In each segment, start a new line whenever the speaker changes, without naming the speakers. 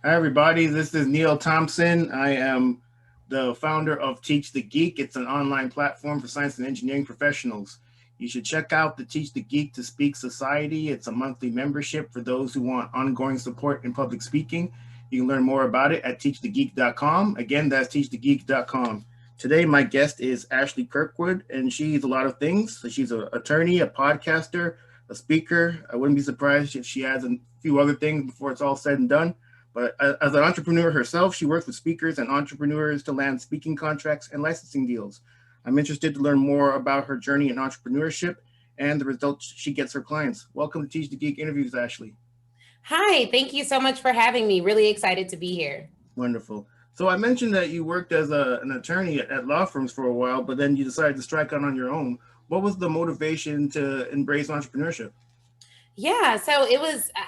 Hi, everybody. This is Neil Thompson. I am the founder of Teach the Geek. It's an online platform for science and engineering professionals. You should check out the Teach the Geek to Speak Society. It's a monthly membership for those who want ongoing support in public speaking. You can learn more about it at teachthegeek.com. Again, that's teachthegeek.com. Today, my guest is Ashley Kirkwood, and she's a lot of things. So she's an attorney, a podcaster, a speaker. I wouldn't be surprised if she adds a few other things before it's all said and done. But as an entrepreneur herself, she works with speakers and entrepreneurs to land speaking contracts and licensing deals. I'm interested to learn more about her journey in entrepreneurship and the results she gets her clients. Welcome to Teach the Geek Interviews, Ashley.
Hi, thank you so much for having me. Really excited to be here.
Wonderful. So I mentioned that you worked as an attorney at law firms for a while, but then you decided to strike out on your own. What was the motivation to embrace entrepreneurship?
Yeah, so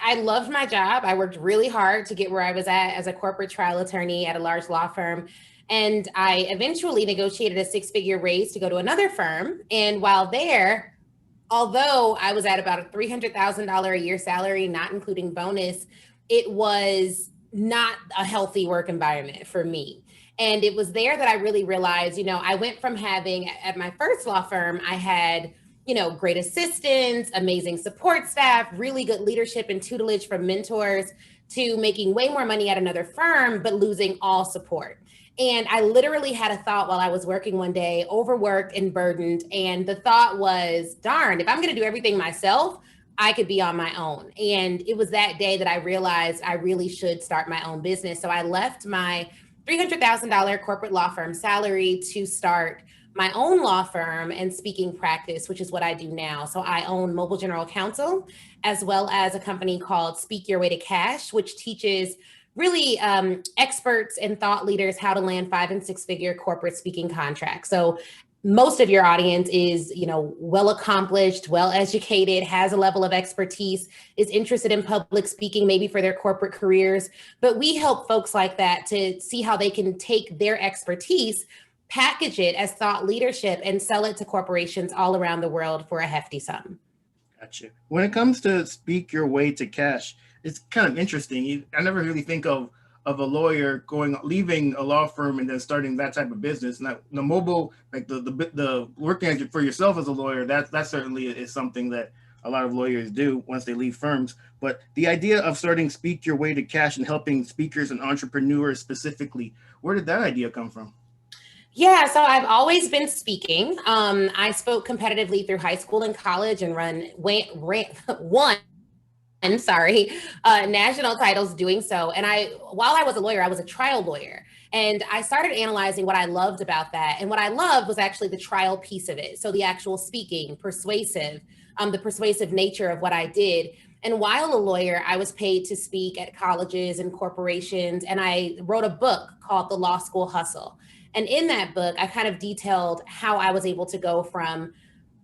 I loved my job. I worked really hard to get where I was at as a corporate trial attorney at a large law firm. And I eventually negotiated a six-figure raise to go to another firm. And while there, although I was at about a $300,000 a year salary, not including bonus, it was not a healthy work environment for me. And it was there that I really realized, I went from having at my first law firm, I had great assistants, amazing support staff, really good leadership and tutelage from mentors, to making way more money at another firm, but losing all support. And I literally had a thought while I was working one day, overworked and burdened. And the thought was, darn, if I'm going to do everything myself, I could be on my own. And it was that day that I realized I really should start my own business. So I left my $300,000 corporate law firm salary to start my own law firm and speaking practice, which is what I do now. So I own Mobile General Counsel, as well as a company called Speak Your Way to Cash, which teaches really experts and thought leaders how to land 5 and 6 figure corporate speaking contracts. So most of your audience is, well accomplished, well educated, has a level of expertise, is interested in public speaking, maybe for their corporate careers. But we help folks like that to see how they can take their expertise, package it as thought leadership, and sell it to corporations all around the world for a hefty sum.
Gotcha. When it comes to speak your way to cash, it's kind of interesting. I never really think of a lawyer going leaving a law firm and then starting that type of business. Now, the mobile, like the working for yourself as a lawyer, that certainly is something that a lot of lawyers do once they leave firms. But the idea of starting Speak Your Way to Cash and helping speakers and entrepreneurs specifically, where did that idea come from?
Yeah, so I've always been speaking. I spoke competitively through high school and college and won national titles doing so. And while I was a lawyer, I was a trial lawyer. And I started analyzing what I loved about that. And what I loved was actually the trial piece of it. So the actual speaking, the persuasive nature of what I did. And while a lawyer, I was paid to speak at colleges and corporations. And I wrote a book called The Law School Hustle. And in that book, I kind of detailed how I was able to go from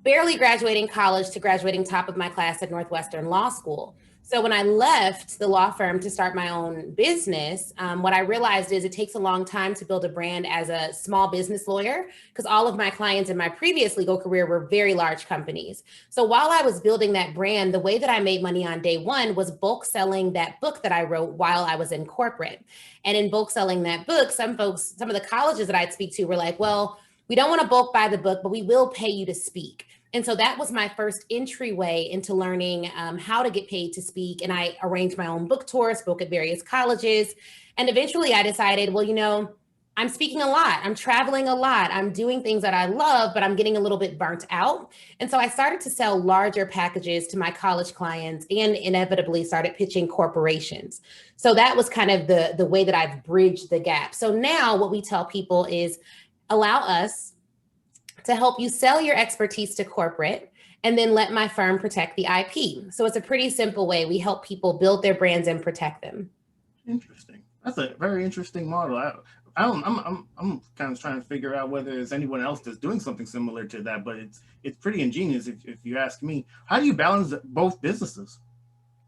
barely graduating college to graduating top of my class at Northwestern Law School. So when I left the law firm to start my own business, what I realized is it takes a long time to build a brand as a small business lawyer, because all of my clients in my previous legal career were very large companies. So while I was building that brand, the way that I made money on day one was bulk selling that book that I wrote while I was in corporate. And in bulk selling that book, some of the colleges that I'd speak to were like, well, we don't want to bulk buy the book, but we will pay you to speak. And so that was my first entryway into learning how to get paid to speak. And I arranged my own book tour, spoke at various colleges. And eventually I decided, well, I'm speaking a lot. I'm traveling a lot. I'm doing things that I love, but I'm getting a little bit burnt out. And so I started to sell larger packages to my college clients and inevitably started pitching corporations. So that was kind of the way that I've bridged the gap. So now what we tell people is allow us to help you sell your expertise to corporate, and then let my firm protect the IP. So it's a pretty simple way. We help people build their brands and protect them.
Interesting. That's a very interesting model. I'm kind of trying to figure out whether there's anyone else that's doing something similar to that, but it's pretty ingenious if you ask me. How do you balance both businesses?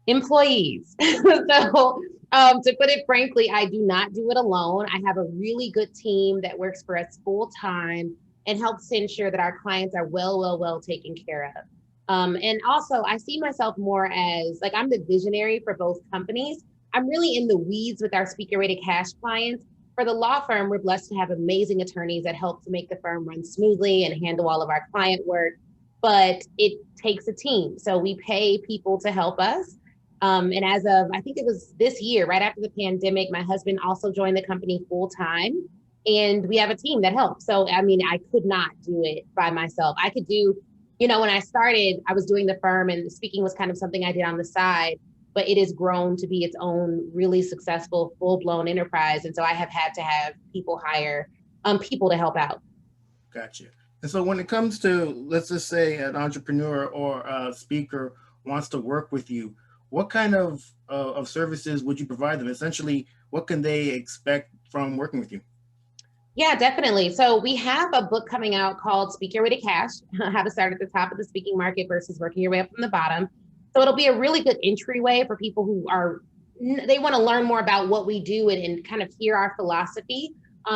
Employees. To put it frankly, I do not do it alone. I have a really good team that works for us full time and helps to ensure that our clients are well taken care of. And also, I see myself more as like I'm the visionary for both companies. I'm really in the weeds with our speaker rated cash clients. For the law firm, we're blessed to have amazing attorneys that help to make the firm run smoothly and handle all of our client work, but it takes a team. So we pay people to help us. And as of, I think it was this year, right after the pandemic, my husband also joined the company full time. And we have a team that helps. So, I mean, I could not do it by myself. I could do, when I started, I was doing the firm and speaking was kind of something I did on the side, but it has grown to be its own really successful, full-blown enterprise. And so I have had to have people hire people to help out.
Gotcha. And so when it comes to, let's just say an entrepreneur or a speaker wants to work with you, what kind of services would you provide them? Essentially, what can they expect from working with you?
Yeah, definitely. So we have a book coming out called Speak Your Way to Cash, How to Start at the Top of the Speaking Market versus Working Your Way Up from the Bottom. So it'll be a really good entryway for people who they want to learn more about what we do and kind of hear our philosophy.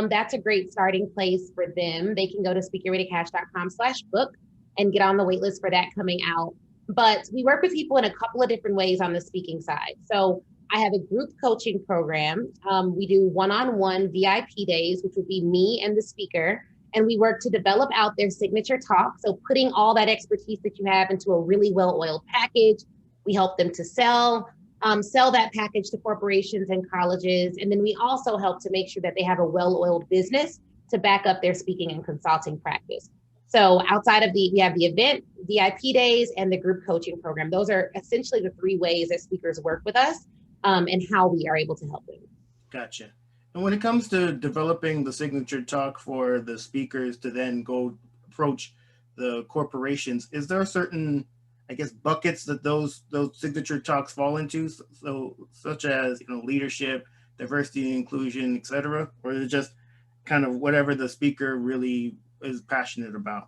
That's a great starting place for them. They can go to speakyourwaytocash.com/book and get on the wait list for that coming out. But we work with people in a couple of different ways on the speaking side. So I have a group coaching program. We do one-on-one VIP days, which would be me and the speaker. And we work to develop out their signature talk. So putting all that expertise that you have into a really well-oiled package. We help them to sell that package to corporations and colleges. And then we also help to make sure that they have a well-oiled business to back up their speaking and consulting practice. So outside of we have the event, VIP days, and the group coaching program. Those are essentially the three ways that speakers work with us and how we are able to help them.
Gotcha. And when it comes to developing the signature talk for the speakers to then go approach the corporations, is there a certain, I guess, buckets that those signature talks fall into? So such as, leadership, diversity, inclusion, etc., or is it just kind of whatever the speaker really is passionate about?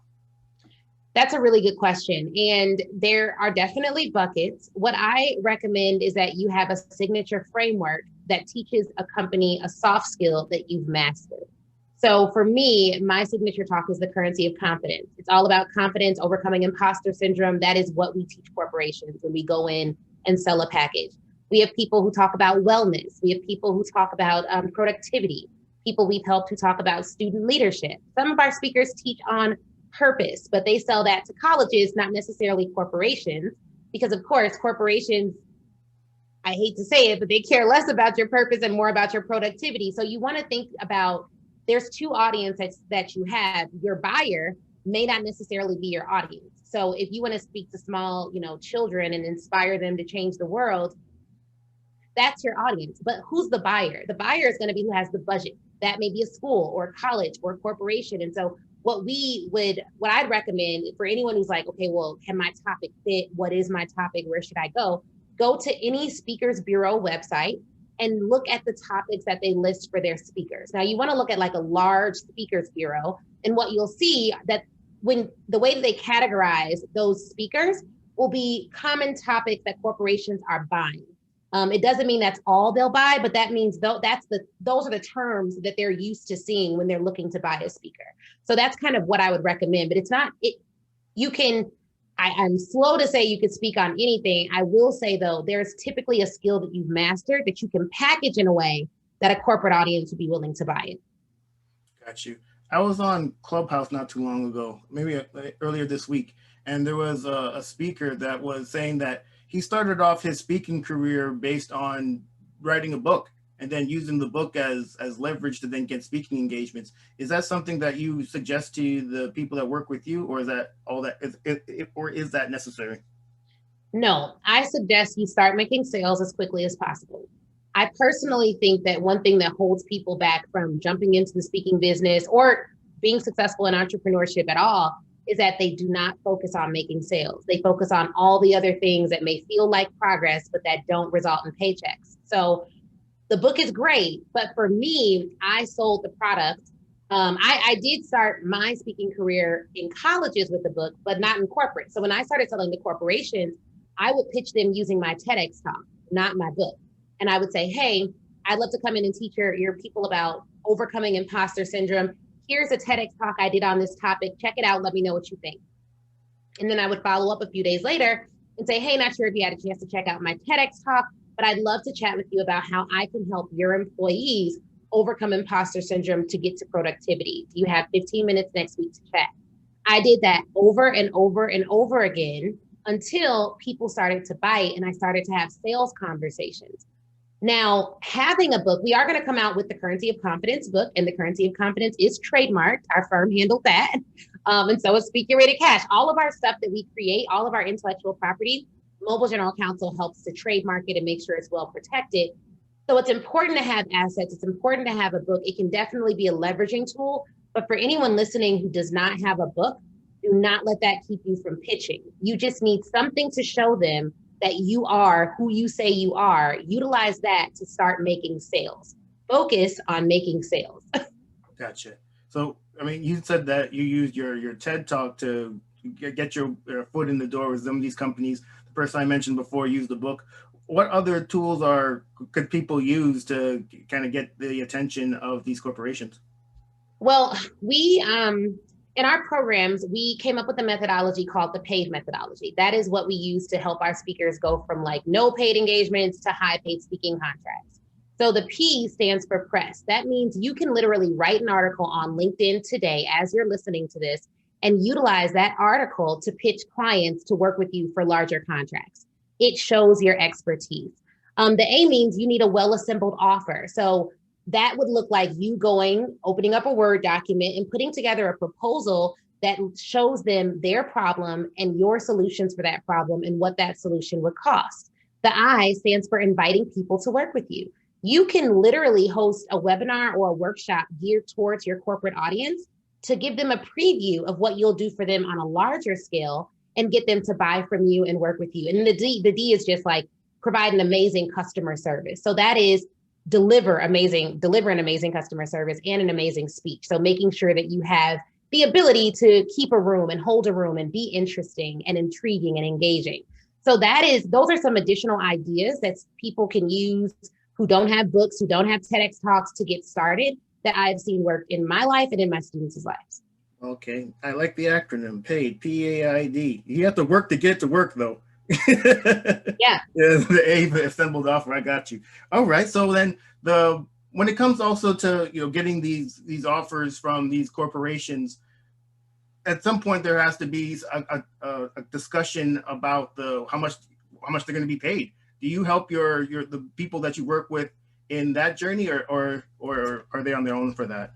That's a really good question. And there are definitely buckets. What I recommend is that you have a signature framework that teaches a company a soft skill that you've mastered. So for me, my signature talk is the currency of confidence. It's all about confidence, overcoming imposter syndrome. That is what we teach corporations when we go in and sell a package. We have people who talk about wellness. We have people who talk about productivity. People we've helped who talk about student leadership. Some of our speakers teach on purpose, but they sell that to colleges, not necessarily corporations, because of course, corporations, I hate to say it, but they care less about your purpose and more about your productivity. So you want to think about, there's two audiences that you have. Your buyer may not necessarily be your audience. So if you want to speak to small, children and inspire them to change the world, that's your audience. But who's the buyer? The buyer is going to be who has the budget. That may be a school or college or corporation. And so what I'd recommend for anyone who's like, okay, well, can my topic fit? What is my topic? Where should I go? Go to any Speakers Bureau website and look at the topics that they list for their speakers. Now you want to look at like a large Speakers Bureau, and what you'll see that when the way that they categorize those speakers will be common topics that corporations are buying. It doesn't mean that's all they'll buy, but that means those are the terms that they're used to seeing when they're looking to buy a speaker. So that's kind of what I would recommend, but it's not, I'm slow to say you could speak on anything. I will say though, there's typically a skill that you've mastered that you can package in a way that a corporate audience would be willing to buy it.
Got you. I was on Clubhouse not too long ago, maybe earlier this week, and there was a speaker that was saying that he started off his speaking career based on writing a book and then using the book as leverage to then get speaking engagements. Is that something that you suggest to the people that work with you, or is that all that or is that necessary?
No, I suggest you start making sales as quickly as possible. I personally think that one thing that holds people back from jumping into the speaking business or being successful in entrepreneurship at all is that they do not focus on making sales. They focus on all the other things that may feel like progress, but that don't result in paychecks. So the book is great, but for me, I sold the product. I did start my speaking career in colleges with the book, but not in corporate. So when I started selling to corporations, I would pitch them using my TEDx talk, not my book. And I would say, hey, I'd love to come in and teach your people about overcoming imposter syndrome. Here's a TEDx talk I did on this topic. Check it out. Let me know what you think. And then I would follow up a few days later and say, hey, not sure if you had a chance to check out my TEDx talk, but I'd love to chat with you about how I can help your employees overcome imposter syndrome to get to productivity. Do you have 15 minutes next week to chat? I did that over and over and over again until people started to bite and I started to have sales conversations. Now, having a book, we are going to come out with the Currency of Confidence book, and the Currency of Confidence is trademarked. Our firm handled that. And so is Speak Your Way to Cash. All of our stuff that we create, all of our intellectual property, Mobile General Counsel helps to trademark it and make sure it's well protected. So it's important to have assets. It's important to have a book. It can definitely be a leveraging tool. But for anyone listening who does not have a book, do not let that keep you from pitching. You just need something to show them that you are who you say you are. Utilize that to start making sales. Focus on making sales.
Gotcha. So, I mean, you said that you used your TED Talk to get your foot in the door with some of these companies. The person I mentioned before used the book. What other tools could people use to kind of get the attention of these corporations?
Well, we in our programs, we came up with a methodology called the PAID methodology. That is what we use to help our speakers go from like no paid engagements to high paid speaking contracts. So the P stands for press. That means you can literally write an article on LinkedIn today as you're listening to this and utilize that article to pitch clients to work with you for larger contracts. It shows your expertise. The A means you need a well-assembled offer. So that would look like you opening up a Word document and putting together a proposal that shows them their problem and your solutions for that problem and what that solution would cost. The I stands for inviting people to work with you. You can literally host a webinar or a workshop geared towards your corporate audience to give them a preview of what you'll do for them on a larger scale and get them to buy from you and work with you. And the D is just like provide an amazing customer service. So that is deliver an amazing customer service and an amazing speech. So making sure that you have the ability to keep a room and hold a room and be interesting and intriguing and engaging. So those are some additional ideas that people can use who don't have books, who don't have TEDx talks to get started that I've seen work in my life and in my students' lives.
Okay, I like the acronym PAID, P-A-I-D. You have to work to get to work though.
Yeah,
the A assembled offer. I got you. All right. So then when it comes also to getting these offers from these corporations, at some point there has to be a discussion about how much they're going to be paid. Do you help the people that you work with in that journey, or are they on their own for that?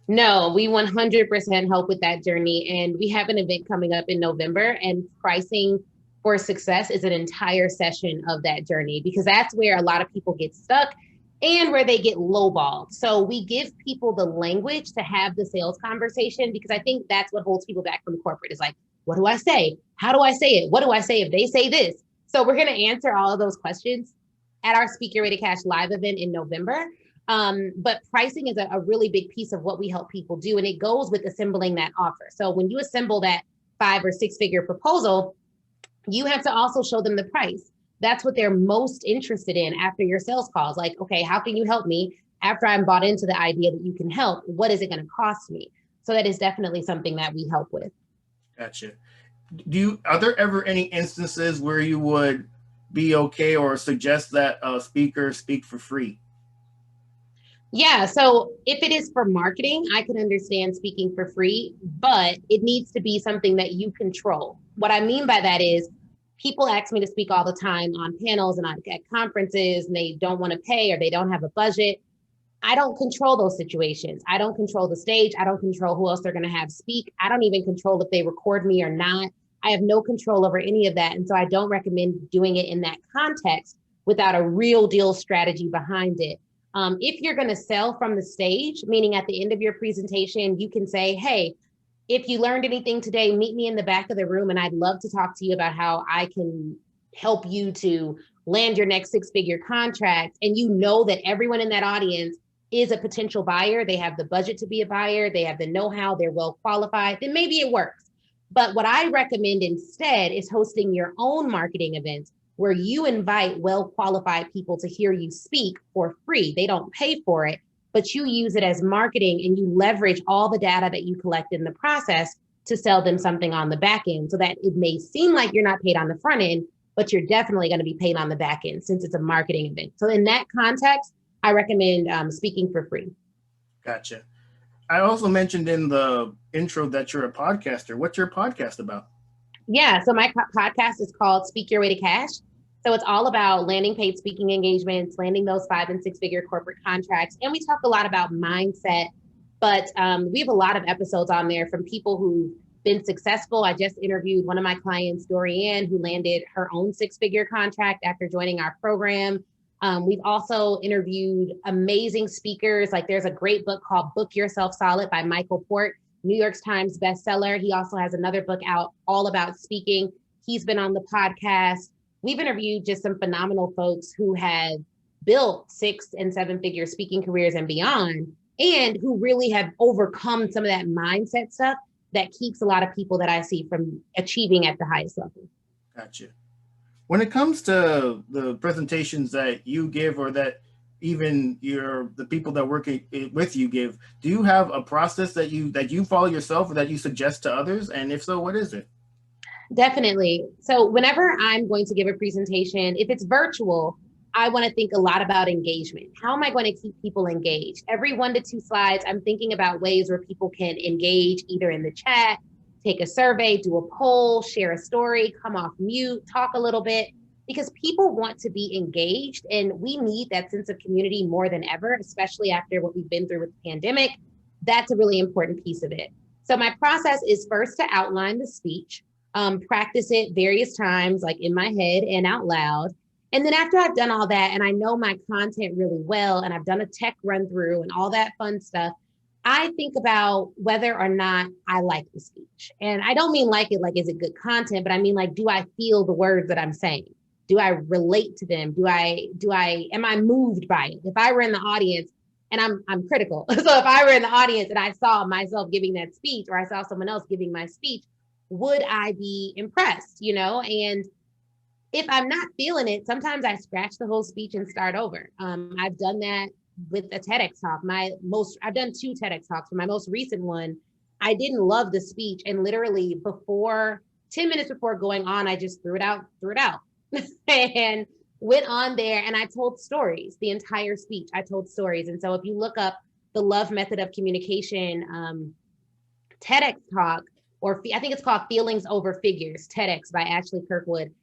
No, we 100% help with that journey, and we have an event coming up in November, and pricing for success is an entire session of that journey, because that's where a lot of people get stuck and where they get lowballed. So we give people the language to have the sales conversation, because I think that's what holds people back from corporate is like, what do I say? How do I say it? What do I say if they say this? So we're going to answer all of those questions at our Speak Your Way to Cash live event in November. But pricing is a really big piece of what we help people do. And it goes with assembling that offer. So when you assemble that 5 or 6 figure proposal, you have to also show them the price. That's what they're most interested in after your sales calls. Like, okay, how can you help me after I'm bought into the idea that you can help? What is it going to cost me? So that is definitely something that we help with.
Gotcha. Are there ever any instances where you would be okay or suggest that a speaker speak for free?
Yeah, so if it is for marketing, I can understand speaking for free, but it needs to be something that you control. What I mean by that is people ask me to speak all the time on panels and at conferences, and they don't want to pay or they don't have a budget. I don't control those situations. I don't control the stage. I don't control who else they're going to have speak. I don't even control if they record me or not. I have no control over any of that. And so I don't recommend doing it in that context without a real deal strategy behind it. If you're going to sell from the stage, meaning at the end of your presentation, you can say, hey, if you learned anything today, meet me in the back of the room, and I'd love to talk to you about how I can help you to land your next 6-figure contract. And you know that everyone in that audience is a potential buyer. They have the budget to be a buyer. They have the know-how. They're well qualified. Then maybe it works. But what I recommend instead is hosting your own marketing events where you invite well-qualified people to hear you speak for free. They don't pay for it, but you use it as marketing and you leverage all the data that you collect in the process to sell them something on the back end, so that it may seem like you're not paid on the front end, but you're definitely going to be paid on the back end since it's a marketing event. So in that context, I recommend speaking for free.
Gotcha. I also mentioned in the intro that you're a podcaster. What's your podcast about?
Yeah, so my podcast is called Speak Your Way to Cash. So it's all about landing paid speaking engagements, landing those 5 and 6 figure corporate contracts. And we talk a lot about mindset, but we have a lot of episodes on there from people who've been successful. I just interviewed one of my clients, Dorianne, who landed her own 6-figure contract after joining our program. We've also interviewed amazing speakers. Like there's a great book called Book Yourself Solid by Michael Port, New York Times bestseller. He also has another book out all about speaking. He's been on the podcast. We've interviewed just some phenomenal folks who have built 6 and 7 figure speaking careers and beyond, and who really have overcome some of that mindset stuff that keeps a lot of people that I see from achieving at the highest level.
Gotcha. When it comes to the presentations that you give, or that even the people that work with you give, do you have a process that you follow yourself or that you suggest to others? And if so, what is it?
Definitely. So whenever I'm going to give a presentation, if it's virtual, I want to think a lot about engagement. How am I going to keep people engaged? Every 1 to 2 slides, I'm thinking about ways where people can engage either in the chat, take a survey, do a poll, share a story, come off mute, talk a little bit, because people want to be engaged and we need that sense of community more than ever, especially after what we've been through with the pandemic. That's a really important piece of it. So my process is first to outline the speech, practice it various times, like in my head and out loud. And then after I've done all that and I know my content really well, and I've done a tech run through and all that fun stuff, I think about whether or not I like the speech. And I don't mean like it, like, is it good content? But I mean, like, do I feel the words that I'm saying? Do I relate to them? Am I moved by it? If I were in the audience, and I'm critical. So if I were in the audience and I saw myself giving that speech, or I saw someone else giving my speech, would I be impressed, And if I'm not feeling it, sometimes I scratch the whole speech and start over. I've done that with a TEDx talk. I've done 2 TEDx talks. For my most recent one, I didn't love the speech. And literally 10 minutes before going on, I just threw it out and went on there and I told stories. The entire speech, I told stories. And so if you look up the Love Method of Communication TEDx talk, or I think it's called Feelings Over Figures, TEDx by Ashley Kirkwood.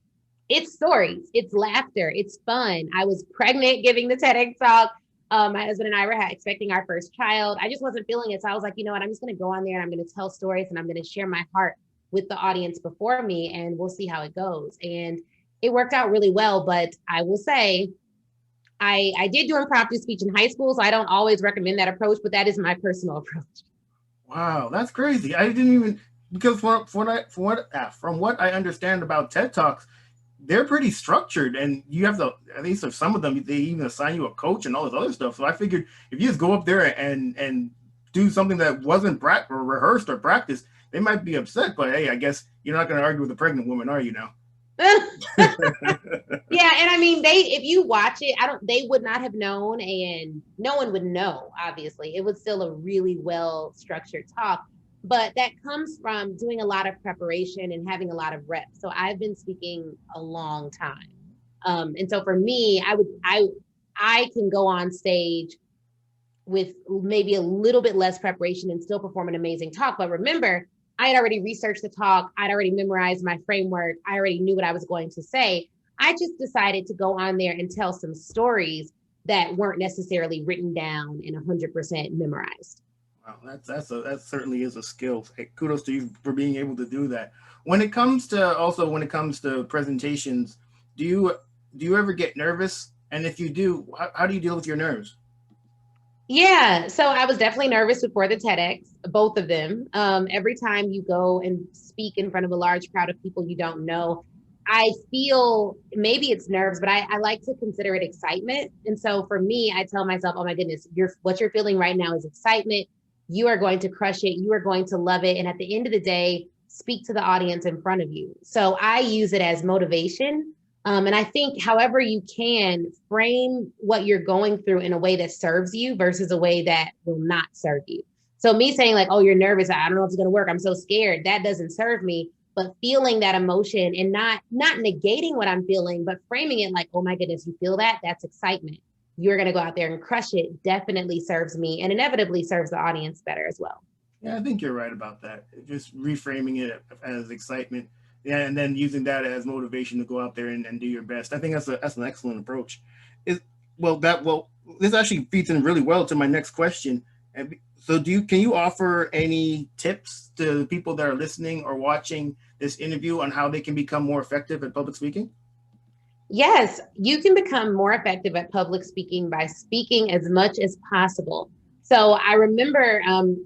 It's stories, it's laughter, it's fun. I was pregnant giving the TEDx talk. My husband and I were expecting our first child. I just wasn't feeling it. So I was like, you know what, I'm just going to go on there and I'm going to tell stories and I'm going to share my heart with the audience before me and we'll see how it goes. And it worked out really well. But I will say, I did do impromptu speech in high school, so I don't always recommend that approach, but that is my personal approach.
Wow, that's crazy. I didn't even, because from what I understand about TED Talks, they're pretty structured, and you have to, at least of some of them, they even assign you a coach and all this other stuff. So I figured if you just go up there and do something that wasn't rehearsed or practiced, they might be upset. But hey, I guess you're not going to argue with a pregnant woman, are you now?
Yeah, and I mean, if you watch it, they would not have known, and no one would know. Obviously, it was still a really well structured talk. But that comes from doing a lot of preparation and having a lot of reps. So I've been speaking a long time. And so for me, I can go on stage with maybe a little bit less preparation and still perform an amazing talk. But remember, I had already researched the talk. I'd already memorized my framework. I already knew what I was going to say. I just decided to go on there and tell some stories that weren't necessarily written down and 100% memorized.
Wow, that certainly is a skill. Hey, kudos to you for being able to do that. When it comes to presentations, do you ever get nervous? And if you do, how do you deal with your nerves?
Yeah, so I was definitely nervous before the TEDx, both of them. Every time you go and speak in front of a large crowd of people you don't know, I feel maybe it's nerves, but I like to consider it excitement. And so for me, I tell myself, oh my goodness, what you're feeling right now is excitement. You are going to crush it. You are going to love it. And at the end of the day, speak to the audience in front of you. So I use it as motivation. And I think however you can frame what you're going through in a way that serves you versus a way that will not serve you. So me saying like, oh, you're nervous. I don't know if it's going to work. I'm so scared. That doesn't serve me. but feeling that emotion and not negating what I'm feeling, but framing it like, oh my goodness, you feel that? That's excitement. You're going to go out there and crush it. Definitely serves me and inevitably serves the audience better as well.
Yeah, I think you're right about that. Just reframing it as excitement, yeah, and then using that as motivation to go out there and do your best. I think that's an excellent approach. Is well, this actually feeds in really well to my next question. And so, can you offer any tips to people that are listening or watching this interview on how they can become more effective at public speaking?
Yes, you can become more effective at public speaking by speaking as much as possible. So I remember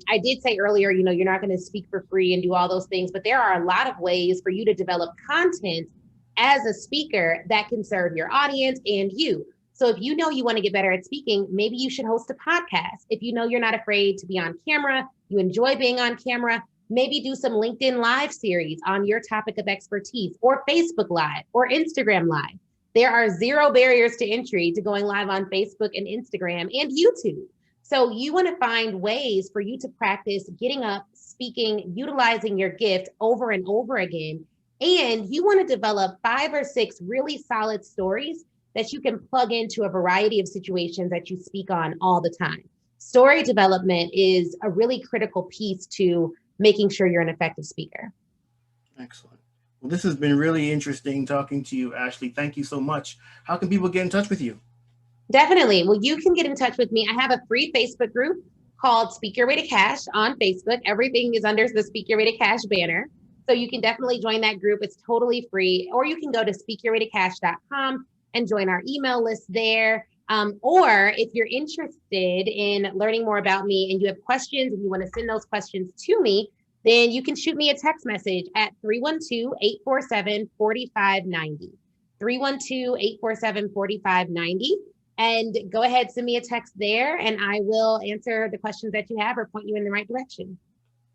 I did say earlier, you're not going to speak for free and do all those things, but there are a lot of ways for you to develop content as a speaker that can serve your audience and you. So if you know you want to get better at speaking, maybe you should host a podcast. If you know you're not afraid to be on camera, you enjoy being on camera, maybe do some LinkedIn Live series on your topic of expertise, or Facebook Live or Instagram Live. There are zero barriers to entry to going live on Facebook and Instagram and YouTube. So you want to find ways for you to practice getting up, speaking, utilizing your gift over and over again. And you want to develop 5 or 6 really solid stories that you can plug into a variety of situations that you speak on all the time. Story development is a really critical piece to making sure you're an effective speaker.
Excellent. Well, this has been really interesting talking to you, Ashley. Thank you so much. How can people get in touch with you?
Definitely. Well, you can get in touch with me. I have a free Facebook group called Speak Your Way to Cash on Facebook. Everything is under the Speak Your Way to Cash banner. So you can definitely join that group. It's totally free. Or you can go to speakyourwaytocash.com and join our email list there. Or if you're interested in learning more about me and you have questions and you want to send those questions to me, then you can shoot me a text message at 312-847-4590. 312-847-4590. And go ahead, send me a text there and I will answer the questions that you have or point you in the right direction.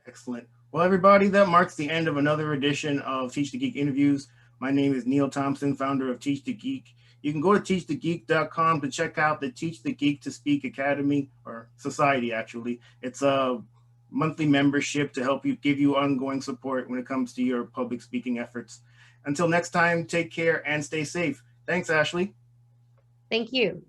Excellent. Well, everybody, that marks the end of another edition of Teach the Geek interviews. My name is Neil Thompson, founder of Teach the Geek. You can go to teachthegeek.com to check out the Teach the Geek to Speak Academy, or Society, actually. It's a monthly membership to help you, give you ongoing support when it comes to your public speaking efforts. Until next time, take care and stay safe. Thanks, Ashley.
Thank you.